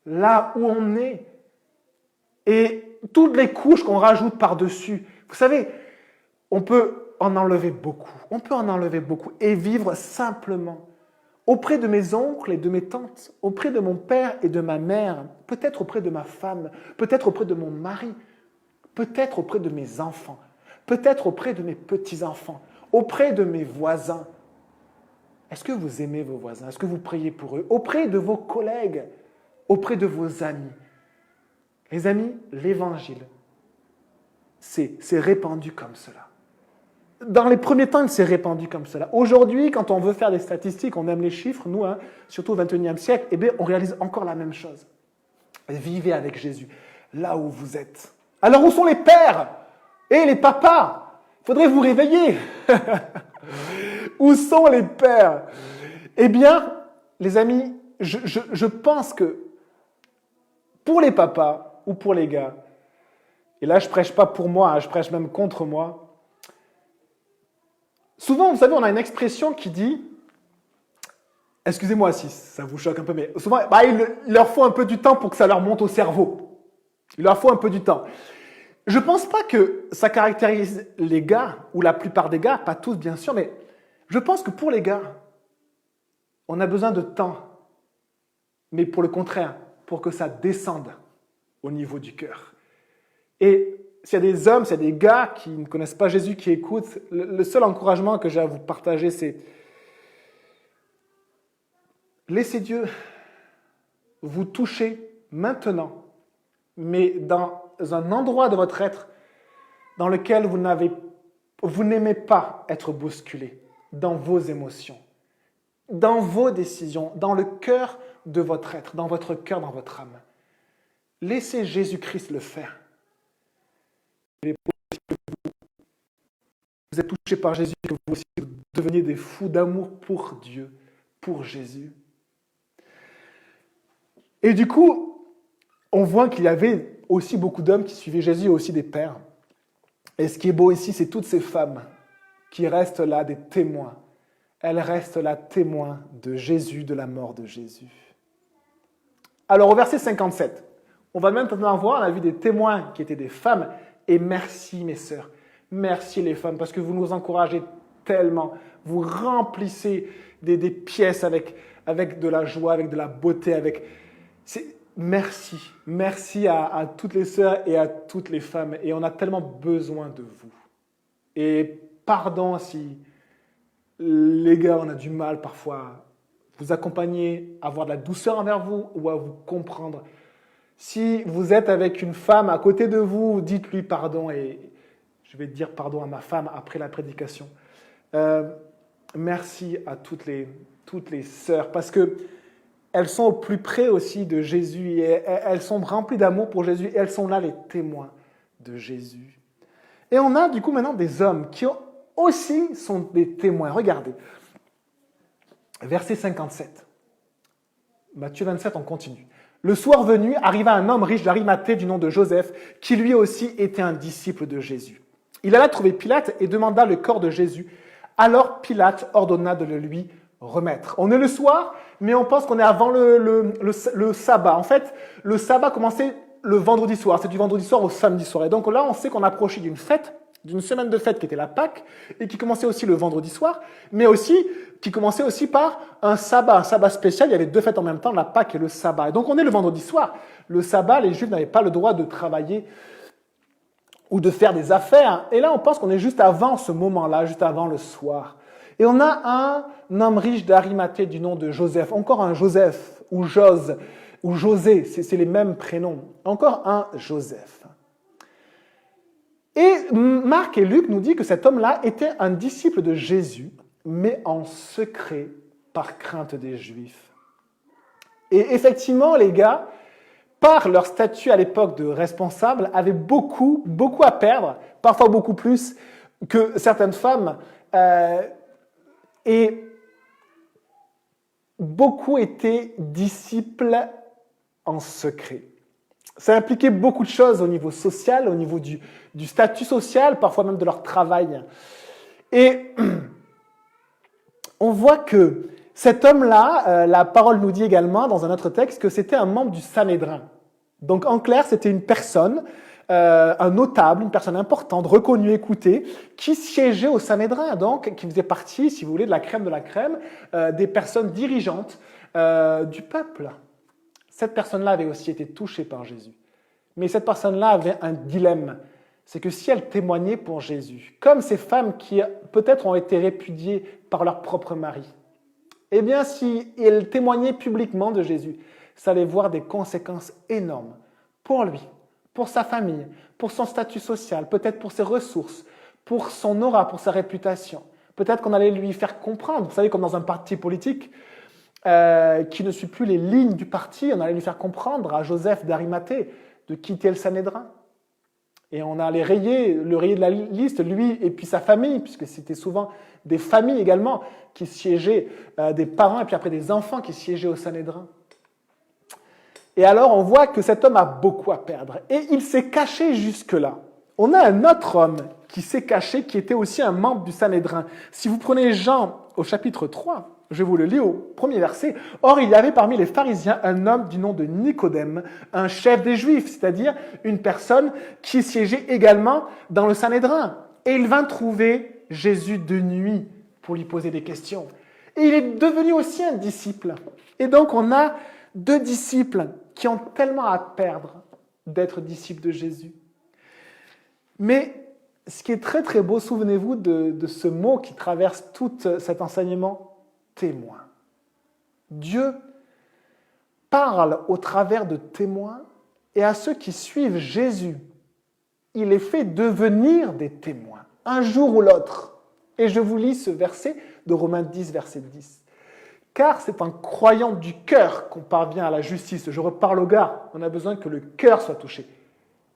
là où on est. Et toutes les couches qu'on rajoute par-dessus. Vous savez, on peut en enlever beaucoup. On peut en enlever beaucoup et vivre simplement. Auprès de mes oncles et de mes tantes, auprès de mon père et de ma mère, peut-être auprès de ma femme, peut-être auprès de mon mari, peut-être auprès de mes enfants, peut-être auprès de mes petits-enfants, auprès de mes voisins. Est-ce que vous aimez vos voisins? Est-ce que vous priez pour eux? Auprès de vos collègues, auprès de vos amis. Les amis, l'évangile, c'est répandu comme cela. Dans les premiers temps, il s'est répandu comme cela. Aujourd'hui, quand on veut faire des statistiques, on aime les chiffres, nous, surtout au XXIe siècle, eh bien, on réalise encore la même chose. Vivez avec Jésus, là où vous êtes. Alors, où sont les pères et les papas? Il faudrait vous réveiller. Où sont les pères? Eh bien, les amis, je pense que pour les papas ou pour les gars, et là, je ne prêche pas pour moi, je prêche même contre moi. Souvent, vous savez, on a une expression qui dit, excusez-moi si ça vous choque un peu, mais souvent, il leur faut un peu du temps pour que ça leur monte au cerveau. Il leur faut un peu du temps. Je ne pense pas que ça caractérise les gars, ou la plupart des gars, pas tous bien sûr, mais je pense que pour les gars, on a besoin de temps. Mais pour le contraire, pour que ça descende au niveau du cœur. Et s'il y a des hommes, s'il y a des gars qui ne connaissent pas Jésus, qui écoutent, le seul encouragement que j'ai à vous partager, c'est laissez Dieu vous toucher maintenant, mais dans un endroit de votre être dans lequel vous n'aimez pas être bousculé, dans vos émotions, dans vos décisions, dans le cœur de votre être, dans votre cœur, dans votre âme. Laissez Jésus-Christ le faire. Vous êtes touchés par Jésus, que vous aussi deveniez des fous d'amour pour Dieu, pour Jésus. Et du coup, on voit qu'il y avait aussi beaucoup d'hommes qui suivaient Jésus et aussi des pères. Et ce qui est beau ici, c'est toutes ces femmes qui restent là, des témoins. Elles restent là, témoins de Jésus, de la mort de Jésus. Alors au verset 57, on va maintenant voir la vie des témoins qui étaient des femmes. Et merci mes sœurs, merci les femmes, parce que vous nous encouragez tellement. Vous remplissez des pièces avec de la joie, avec de la beauté. Merci à toutes les sœurs et à toutes les femmes. Et on a tellement besoin de vous. Et pardon si les gars, on a du mal parfois à vous accompagner, à avoir de la douceur envers vous ou à vous comprendre. Si vous êtes avec une femme à côté de vous, dites-lui pardon et je vais dire pardon à ma femme après la prédication. Merci à toutes les sœurs parce que elles sont au plus près aussi de Jésus et elles sont remplies d'amour pour Jésus et elles sont là les témoins de Jésus. Et on a du coup maintenant des hommes qui aussi sont des témoins. Regardez, verset 57. Matthieu 27, on continue. Le soir venu, arriva un homme riche d'Arimathée du nom de Joseph, qui lui aussi était un disciple de Jésus. Il alla trouver Pilate et demanda le corps de Jésus. Alors Pilate ordonna de le lui remettre. On est le soir, mais on pense qu'on est avant le sabbat. En fait, le sabbat commençait le vendredi soir. C'est du vendredi soir au samedi soir. Et donc là, on sait qu'on approchait d'une fête, d'une semaine de fête qui était la Pâque, et qui commençait aussi le vendredi soir, mais aussi qui commençait aussi par un sabbat spécial. Il y avait deux fêtes en même temps, la Pâque et le sabbat. Et donc on est le vendredi soir. Le sabbat, les Juifs n'avaient pas le droit de travailler ou de faire des affaires. Et là, on pense qu'on est juste avant ce moment-là, juste avant le soir. Et on a un homme riche d'Arimathée du nom de Joseph. Encore un Joseph, ou Jose, ou José, c'est les mêmes prénoms. Encore un Joseph. Et Marc et Luc nous disent que cet homme-là était un disciple de Jésus, mais en secret, par crainte des Juifs. Et effectivement, les gars, par leur statut à l'époque de responsable, avaient beaucoup à perdre, parfois beaucoup plus que certaines femmes, et beaucoup étaient disciples en secret. Ça impliquait beaucoup de choses au niveau social, au niveau du statut social, parfois même de leur travail. Et on voit que cet homme-là, la parole nous dit également dans un autre texte que c'était un membre du Sanhédrin. Donc en clair, c'était une personne, un notable, une personne importante, reconnue, écoutée, qui siégeait au Sanhédrin, donc qui faisait partie, si vous voulez, de la crème, des personnes dirigeantes du peuple. Cette personne-là avait aussi été touchée par Jésus. Mais cette personne-là avait un dilemme. C'est que si elle témoignait pour Jésus, comme ces femmes qui peut-être ont été répudiées par leur propre mari, eh bien, si elle témoignait publiquement de Jésus, ça allait avoir des conséquences énormes pour lui, pour sa famille, pour son statut social, peut-être pour ses ressources, pour son aura, pour sa réputation. Peut-être qu'on allait lui faire comprendre, vous savez, comme dans un parti politique, qui ne suit plus les lignes du parti, on allait lui faire comprendre à Joseph d'Arimathée de quitter le Sanhédrin. Et on allait le rayer de la liste, lui et puis sa famille, puisque c'était souvent des familles également qui siégeaient, des parents et puis après des enfants qui siégeaient au Sanhédrin. Et alors on voit que cet homme a beaucoup à perdre. Et il s'est caché jusque-là. On a un autre homme qui s'est caché, qui était aussi un membre du Sanhédrin. Si vous prenez Jean au chapitre 3, je vous le lis au premier verset. « Or, il y avait parmi les pharisiens un homme du nom de Nicodème, un chef des Juifs, c'est-à-dire une personne qui siégeait également dans le Sanhédrin. Et il vint trouver Jésus de nuit pour lui poser des questions. Et il est devenu aussi un disciple. Et donc, on a deux disciples qui ont tellement à perdre d'être disciples de Jésus. Mais ce qui est très très beau, souvenez-vous de ce mot qui traverse tout cet enseignement, témoin. Dieu parle au travers de témoins et à ceux qui suivent Jésus, il les fait devenir des témoins, un jour ou l'autre. Et je vous lis ce verset de Romains 10, verset 10. Car c'est en croyant du cœur qu'on parvient à la justice. Je reparle aux gars, on a besoin que le cœur soit touché.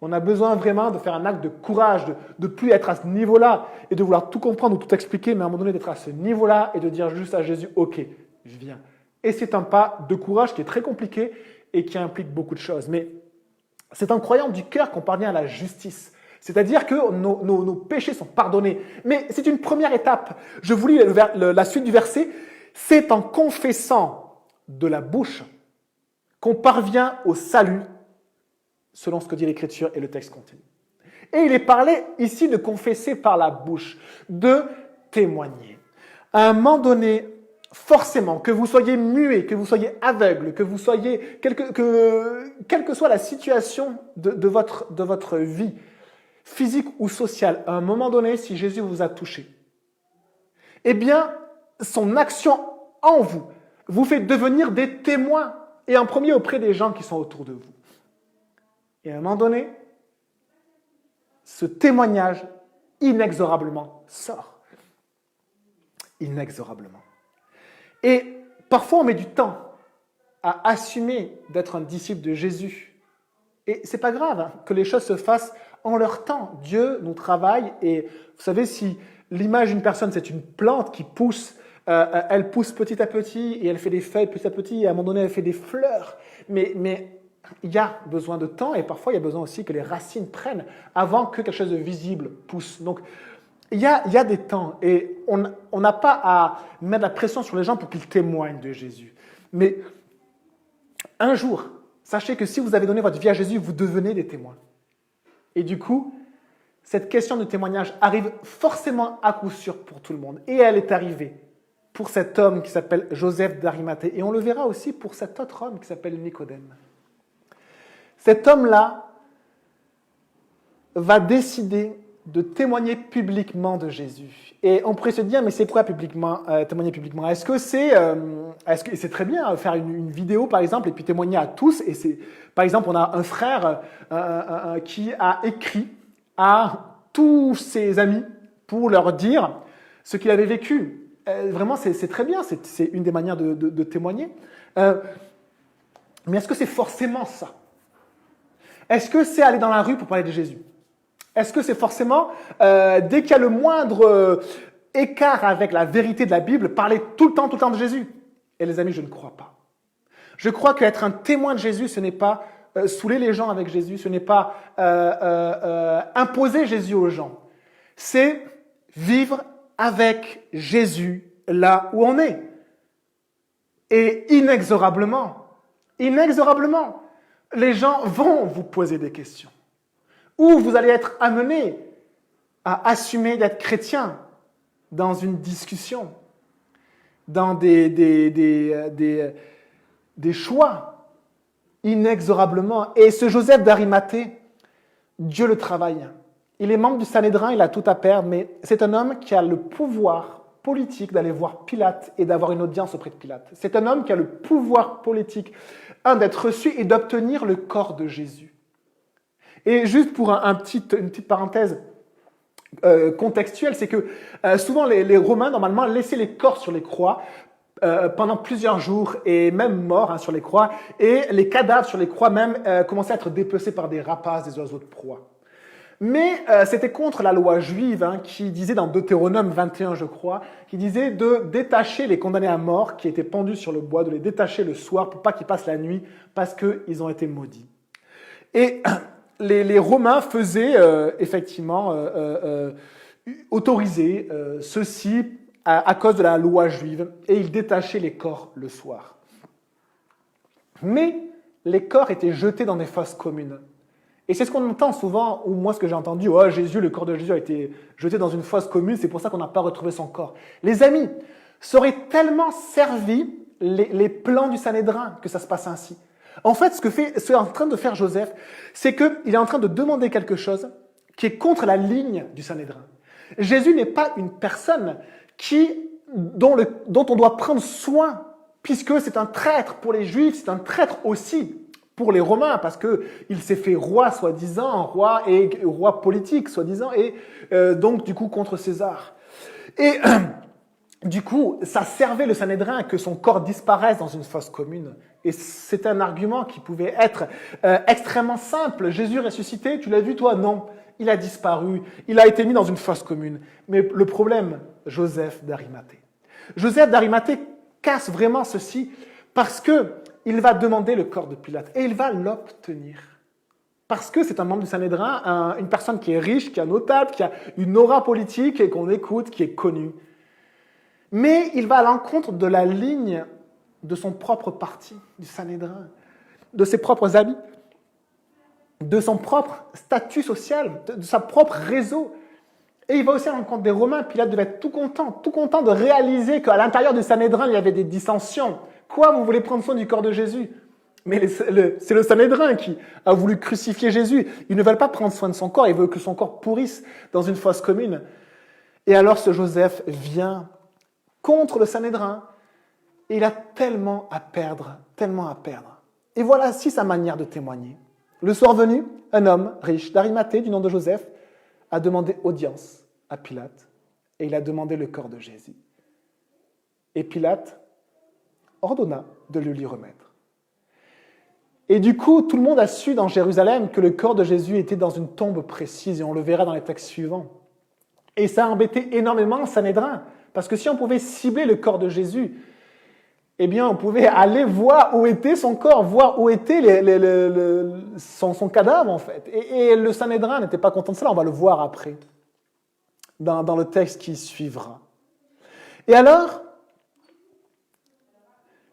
On a besoin vraiment de faire un acte de courage, de ne plus être à ce niveau-là et de vouloir tout comprendre ou tout expliquer, mais à un moment donné d'être à ce niveau-là et de dire juste à Jésus, ok, je viens. Et c'est un pas de courage qui est très compliqué et qui implique beaucoup de choses. Mais c'est en croyant du cœur qu'on parvient à la justice. C'est-à-dire que nos péchés sont pardonnés. Mais c'est une première étape. Je vous lis la suite du verset. C'est en confessant de la bouche qu'on parvient au salut, selon ce que dit l'Écriture et le texte continue. Et il est parlé ici de confesser par la bouche, de témoigner. À un moment donné, forcément, que vous soyez muet, que vous soyez aveugle, que vous soyez, quelle que soit la situation de votre vie, physique ou sociale, à un moment donné, si Jésus vous a touché, eh bien, son action en vous fait devenir des témoins, et en premier auprès des gens qui sont autour de vous. Et à un moment donné, ce témoignage, inexorablement, sort. Inexorablement. Et parfois, on met du temps à assumer d'être un disciple de Jésus. Et c'est pas grave que les choses se fassent en leur temps. Dieu nous travaille et vous savez, si l'image d'une personne, c'est une plante qui pousse, elle pousse petit à petit et elle fait des feuilles petit à petit et à un moment donné, elle fait des fleurs. Mais il y a besoin de temps et parfois il y a besoin aussi que les racines prennent avant que quelque chose de visible pousse. Donc il y a des temps et on n'a pas à mettre la pression sur les gens pour qu'ils témoignent de Jésus. Mais un jour, sachez que si vous avez donné votre vie à Jésus, vous devenez des témoins. Et du coup, cette question de témoignage arrive forcément à coup sûr pour tout le monde. Et elle est arrivée pour cet homme qui s'appelle Joseph d'Arimathée. Et on le verra aussi pour cet autre homme qui s'appelle Nicodème. Cet homme-là va décider de témoigner publiquement de Jésus. Et on pourrait se dire, mais c'est quoi témoigner publiquement? Est-ce que c'est très bien faire une vidéo, par exemple, et puis témoigner à tous? Par exemple, on a un frère qui a écrit à tous ses amis pour leur dire ce qu'il avait vécu. Vraiment, c'est très bien, c'est une des manières de témoigner. Mais est-ce que c'est forcément ça? Est-ce que c'est aller dans la rue pour parler de Jésus? Est-ce que c'est forcément, dès qu'il y a le moindre écart avec la vérité de la Bible, parler tout le temps de Jésus? Et les amis, je ne crois pas. Je crois qu'être un témoin de Jésus, ce n'est pas saouler les gens avec Jésus, ce n'est pas imposer Jésus aux gens. C'est vivre avec Jésus là où on est. Et inexorablement, les gens vont vous poser des questions. Ou vous allez être amené à assumer d'être chrétien dans une discussion, dans des choix, inexorablement. Et ce Joseph d'Arimathée, Dieu le travaille. Il est membre du Sanhédrin, il a tout à perdre, mais c'est un homme qui a le pouvoir politique d'aller voir Pilate et d'avoir une audience auprès de Pilate. C'est un homme qui a le pouvoir politique, d'être reçu et d'obtenir le corps de Jésus. Et juste pour une petite parenthèse contextuelle, c'est que souvent les Romains, normalement, laissaient les corps sur les croix pendant plusieurs jours et même morts sur les croix, et les cadavres sur les croix même commençaient à être dépecés par des rapaces, des oiseaux de proie. Mais c'était contre la loi juive qui disait dans Deutéronome 21, je crois, qui disait de détacher les condamnés à mort qui étaient pendus sur le bois, de les détacher le soir pour pas qu'ils passent la nuit parce qu'ils ont été maudits. Et les Romains faisaient effectivement autoriser ceci à cause de la loi juive et ils détachaient les corps le soir. Mais les corps étaient jetés dans des fosses communes. Et c'est ce qu'on entend souvent, ou moi ce que j'ai entendu, oh Jésus, le corps de Jésus a été jeté dans une fosse commune, c'est pour ça qu'on n'a pas retrouvé son corps. Les amis, ça aurait tellement servi les plans du Sanhédrin que ça se passe ainsi. En fait, ce qu'est en train de faire Joseph, c'est qu'il est en train de demander quelque chose qui est contre la ligne du Sanhédrin. Jésus n'est pas une personne dont on doit prendre soin, puisque c'est un traître pour les Juifs, c'est un traître aussi pour les Romains, parce qu'il s'est fait roi, soi-disant, roi politique, soi-disant, et donc, du coup, contre César. Et du coup, ça servait le Sanhédrin que son corps disparaisse dans une fosse commune. Et c'est un argument qui pouvait être extrêmement simple. Jésus ressuscité, tu l'as vu toi? Non. Il a disparu. Il a été mis dans une fosse commune. Mais le problème, Joseph d'Arimathée. Joseph d'Arimathée casse vraiment ceci parce qu'il va demander le corps de Pilate et il va l'obtenir. Parce que c'est un membre du Sanhédrin, une personne qui est riche, qui est notable, qui a une aura politique et qu'on écoute, qui est connue. Mais il va à l'encontre de la ligne de son propre parti, du Sanhédrin, de ses propres habits, de son propre statut social, de sa propre réseau. Et il va aussi à l'encontre des Romains. Pilate devait être tout content de réaliser qu'à l'intérieur du Sanhédrin, il y avait des dissensions. Quoi, vous voulez prendre soin du corps de Jésus? Mais c'est le Sanhédrin qui a voulu crucifier Jésus. Ils ne veulent pas prendre soin de son corps, ils veulent que son corps pourrisse dans une fosse commune. Et alors ce Joseph vient contre le Sanhédrin, et il a tellement à perdre. Et voilà ainsi sa manière de témoigner. Le soir venu, un homme riche d'Arimathée, du nom de Joseph, a demandé audience à Pilate, et il a demandé le corps de Jésus. Et Pilate ordonna de le lui remettre. Et du coup, tout le monde a su dans Jérusalem que le corps de Jésus était dans une tombe précise, et on le verra dans les textes suivants. Et ça a embêté énormément le Sanhédrin, parce que si on pouvait cibler le corps de Jésus, eh bien, on pouvait aller voir où était son corps, voir où était son cadavre, en fait. Et le Sanhédrin n'était pas content de cela, on va le voir après, dans le texte qui suivra. Et alors,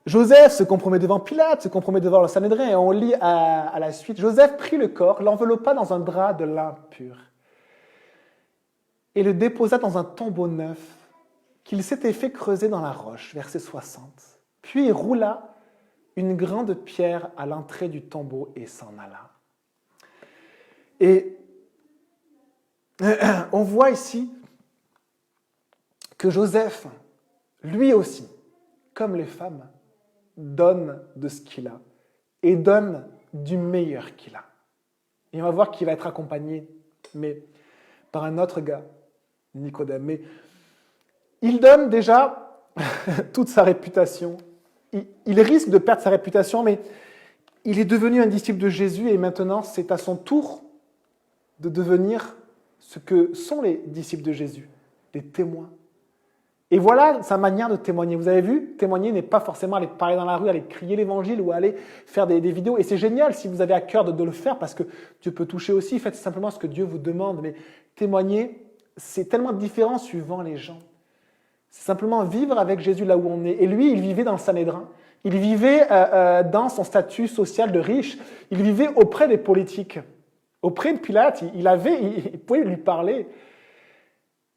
Joseph se compromet devant Pilate, se compromet devant le Sanhédrin, et on lit à la suite, Joseph prit le corps, l'enveloppa dans un drap de lin pur, et le déposa dans un tombeau neuf qu'il s'était fait creuser dans la roche, verset 60. Puis il roula une grande pierre à l'entrée du tombeau et s'en alla. Et on voit ici que Joseph, lui aussi, comme les femmes, donne de ce qu'il a et donne du meilleur qu'il a. Et on va voir qu'il va être accompagné par un autre gars, Nicodème. Mais il donne déjà toute sa réputation. Il risque de perdre sa réputation, mais il est devenu un disciple de Jésus et maintenant c'est à son tour de devenir ce que sont les disciples de Jésus, des témoins. Et voilà sa manière de témoigner. Vous avez vu, témoigner n'est pas forcément aller parler dans la rue, aller crier l'évangile ou aller faire des vidéos. Et c'est génial si vous avez à cœur de le faire parce que Dieu peut toucher aussi. Faites simplement ce que Dieu vous demande. Mais témoigner, c'est tellement différent suivant les gens. C'est simplement vivre avec Jésus là où on est. Et lui, il vivait dans le Sanhédrin. Il vivait dans son statut social de riche. Il vivait auprès des politiques. Auprès de Pilate, il pouvait lui parler.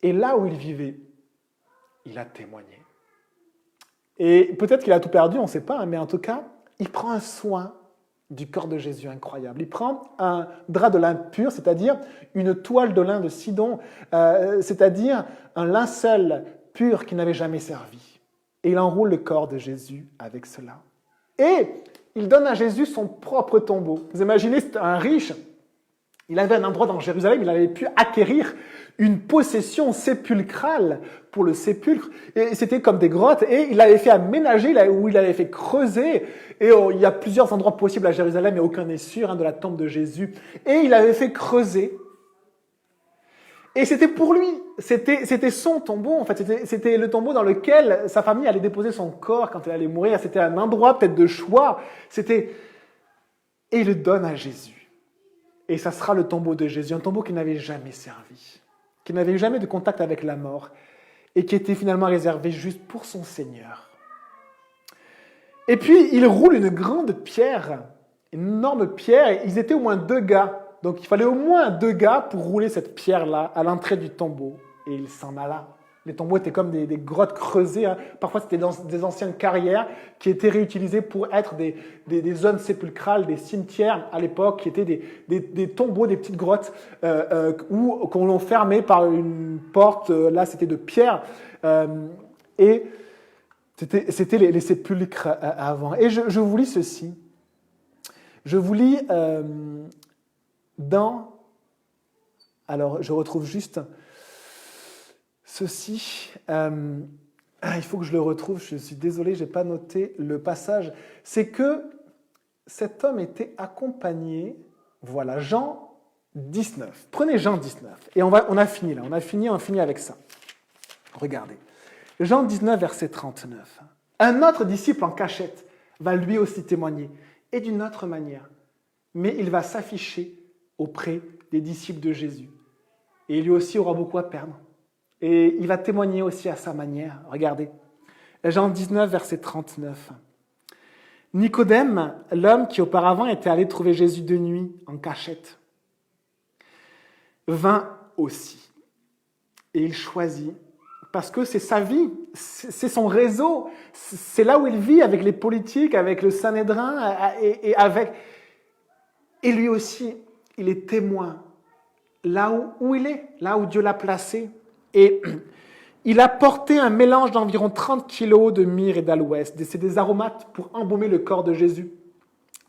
Et là où il vivait, il a témoigné. Et peut-être qu'il a tout perdu, on ne sait pas, mais en tout cas, il prend un soin du corps de Jésus incroyable. Il prend un drap de lin pur, c'est-à-dire une toile de lin de Sidon, c'est-à-dire un linceul pur qui n'avait jamais servi. Et il enroule le corps de Jésus avec cela. Et il donne à Jésus son propre tombeau. Vous imaginez, c'est un riche. Il avait un endroit dans Jérusalem, il avait pu acquérir une possession sépulcrale pour le sépulcre. Et c'était comme des grottes. Et il avait fait aménager, où il avait fait creuser. Et il y a plusieurs endroits possibles à Jérusalem, mais aucun n'est sûr de la tombe de Jésus. Et il avait fait creuser. Et c'était pour lui. C'était son tombeau, en fait. C'était le tombeau dans lequel sa famille allait déposer son corps quand elle allait mourir. C'était un endroit peut-être de choix. Et il le donne à Jésus. Et ça sera le tombeau de Jésus, un tombeau qui n'avait jamais servi, qui n'avait eu jamais de contact avec la mort et qui était finalement réservé juste pour son Seigneur. Et puis, il roule une grande pierre, une énorme pierre, et ils étaient au moins 2 gars. Donc, il fallait au moins 2 gars pour rouler cette pierre-là à l'entrée du tombeau. Et il s'en alla. Les tombeaux étaient comme des grottes creusées. Hein. Parfois, c'était des anciennes carrières qui étaient réutilisées pour être des zones sépulcrales, des cimetières à l'époque, qui étaient des tombeaux, des petites grottes qu'on l'on fermait par une porte. Là, c'était de pierre. Et c'était les sépulcres avant. Et je vous lis ceci. Je vous lis Alors, je retrouve juste... Ceci, il faut que je le retrouve, je suis désolé, je n'ai pas noté le passage. C'est que cet homme était accompagné, voilà, Jean 19. Prenez Jean 19, et on a fini là, on finit avec ça. Regardez, Jean 19, verset 39. Un autre disciple en cachette va lui aussi témoigner, et d'une autre manière, mais il va s'afficher auprès des disciples de Jésus. Et lui aussi aura beaucoup à perdre. Et il va témoigner aussi à sa manière. Regardez, Jean 19, verset 39. Nicodème, l'homme qui auparavant était allé trouver Jésus de nuit en cachette, vint aussi. Et il choisit, parce que c'est sa vie, c'est son réseau, c'est là où il vit avec les politiques, avec le Sanhédrin, et lui aussi, il est témoin là où il est, là où Dieu l'a placé. Et il a porté un mélange d'environ 30 kilos de myrrhe et d'aloès. C'est des aromates pour embaumer le corps de Jésus.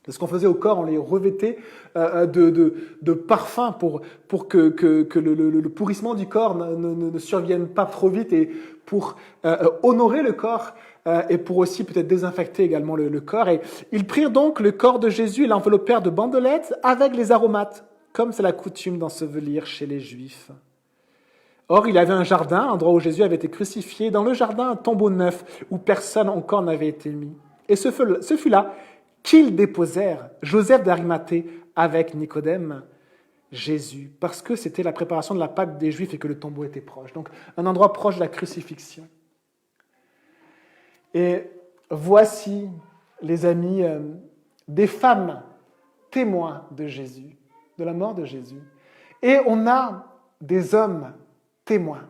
C'est ce qu'on faisait au corps, on les revêtait de parfums pour que le pourrissement du corps ne survienne pas trop vite et pour honorer le corps et pour aussi peut-être désinfecter également le corps. Et ils prirent donc le corps de Jésus et l'enveloppèrent de bandelettes avec les aromates, comme c'est la coutume d'ensevelir chez les Juifs. Or, il avait un jardin, endroit où Jésus avait été crucifié, dans le jardin un tombeau neuf, où personne encore n'avait été mis. Et ce fut là qu'ils déposèrent Joseph d'Arimathée avec Nicodème, Jésus, parce que c'était la préparation de la Pâque des Juifs et que le tombeau était proche. Donc, un endroit proche de la crucifixion. Et voici, les amis, des femmes témoins de Jésus, de la mort de Jésus. Et on a des hommes témoins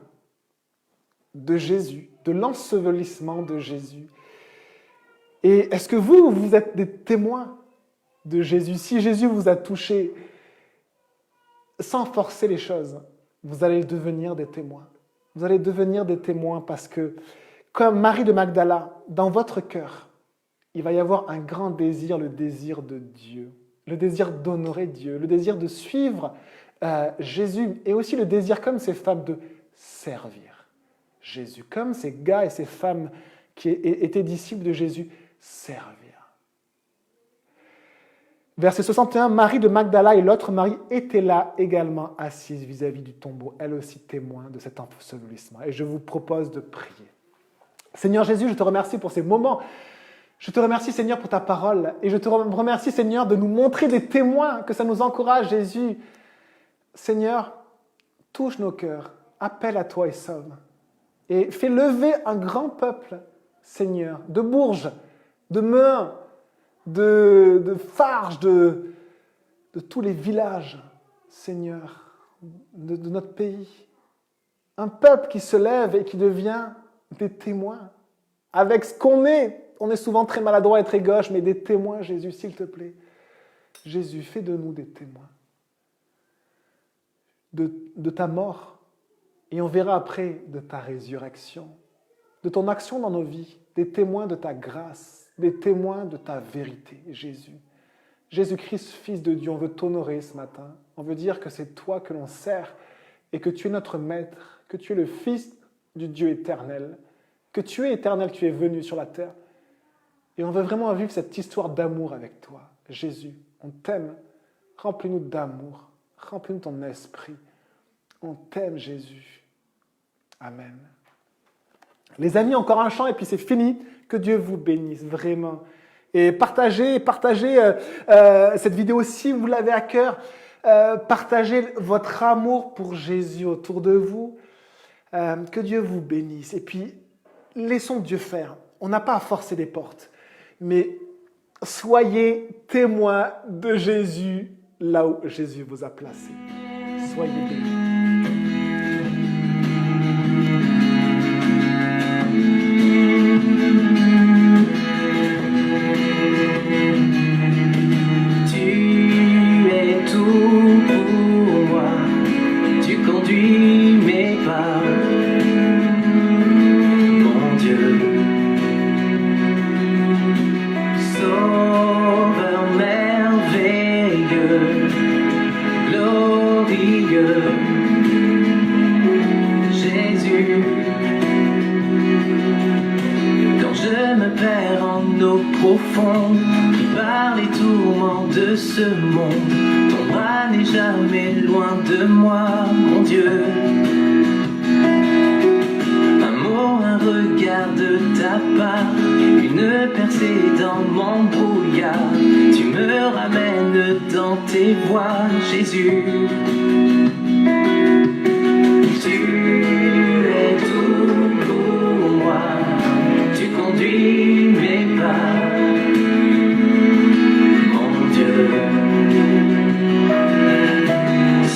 de Jésus, de l'ensevelissement de Jésus. Et est-ce que vous êtes des témoins de Jésus? Si Jésus vous a touché, sans forcer les choses, vous allez devenir des témoins. Vous allez devenir des témoins parce que, comme Marie de Magdala, dans votre cœur, il va y avoir un grand désir, le désir de Dieu, le désir d'honorer Dieu, le désir de suivre Jésus, et aussi le désir, comme ces femmes, de servir Jésus, comme ces gars et ces femmes qui étaient disciples de Jésus, servir. Verset 61, Marie de Magdala et l'autre Marie étaient là également assises vis-à-vis du tombeau, elle aussi témoin de cet ensevelissement. Et je vous propose de prier. Seigneur Jésus, je te remercie pour ces moments. Je te remercie, Seigneur, pour ta parole. Et je te remercie, Seigneur, de nous montrer des témoins, que ça nous encourage, Jésus. Seigneur, touche nos cœurs, appelle à toi et sauve. Et fais lever un grand peuple, Seigneur, de Bourges, de Mehun, de Farges, de tous les villages, Seigneur, de notre pays. Un peuple qui se lève et qui devient des témoins. Avec ce qu'on on est souvent très maladroit et très gauche, mais des témoins, Jésus, s'il te plaît. Jésus, fais de nous des témoins de ta mort. Et on verra après de ta résurrection, de ton action dans nos vies, des témoins de ta grâce, des témoins de ta vérité, Jésus. Jésus-Christ, Fils de Dieu, on veut t'honorer ce matin. On veut dire que c'est toi que l'on sert et que tu es notre Maître, que tu es le Fils du Dieu éternel, que tu es éternel, tu es venu sur la terre. Et on veut vraiment vivre cette histoire d'amour avec toi. Jésus, on t'aime. Remplis-nous d'amour. Remplis-nous de ton esprit. On t'aime, Jésus. Amen. Les amis, encore un chant et puis c'est fini. Que Dieu vous bénisse, vraiment. Et partagez cette vidéo si vous l'avez à cœur. Partagez votre amour pour Jésus autour de vous. Que Dieu vous bénisse. Et puis, laissons Dieu faire. On n'a pas à forcer les portes. Mais soyez témoins de Jésus là où Jésus vous a placé. Soyez bénis. Tu es tout pour moi, tu conduis mes pas, mon Dieu. Sauveur merveilleux, glorieux, Jésus. Quand je me perds en eau profonde, pris par les tourments de ce monde, ton bras n'est jamais loin de moi, mon Dieu. Un mot, un regard de ta part, une percée dans mon brouillard, tu me ramènes dans tes voies, Jésus. Tu es tout pour moi, tu conduis mes pas, mon Dieu.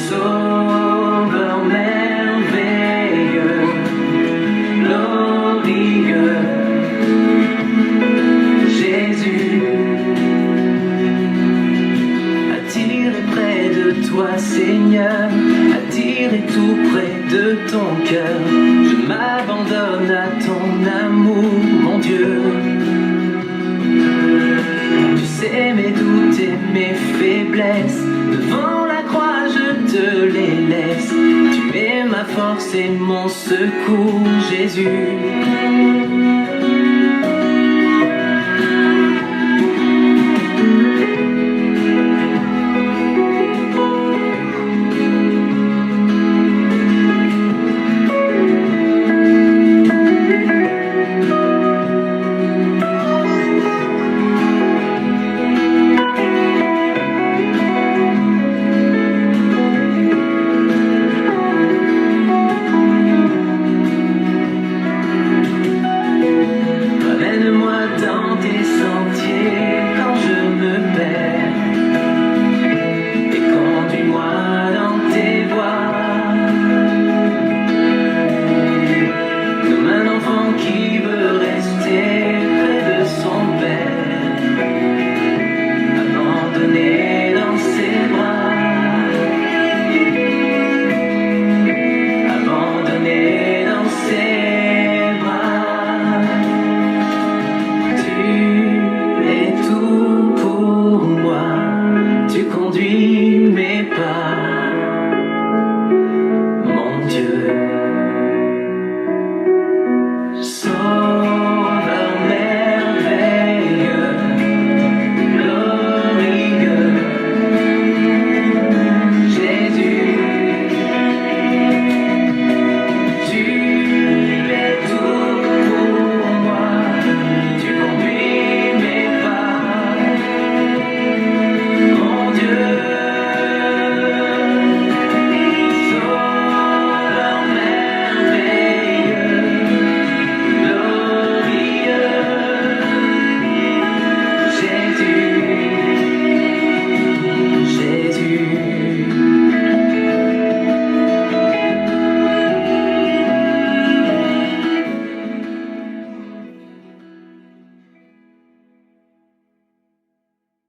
Sauveur merveilleux, glorieux, Jésus. Attiré près de toi, Seigneur, attiré tout près de ton cœur, je m'abandonne à ton amour, mon Dieu. Tu sais mes doutes et mes faiblesses, devant la croix je te les laisse. Tu es ma force et mon secours, Jésus.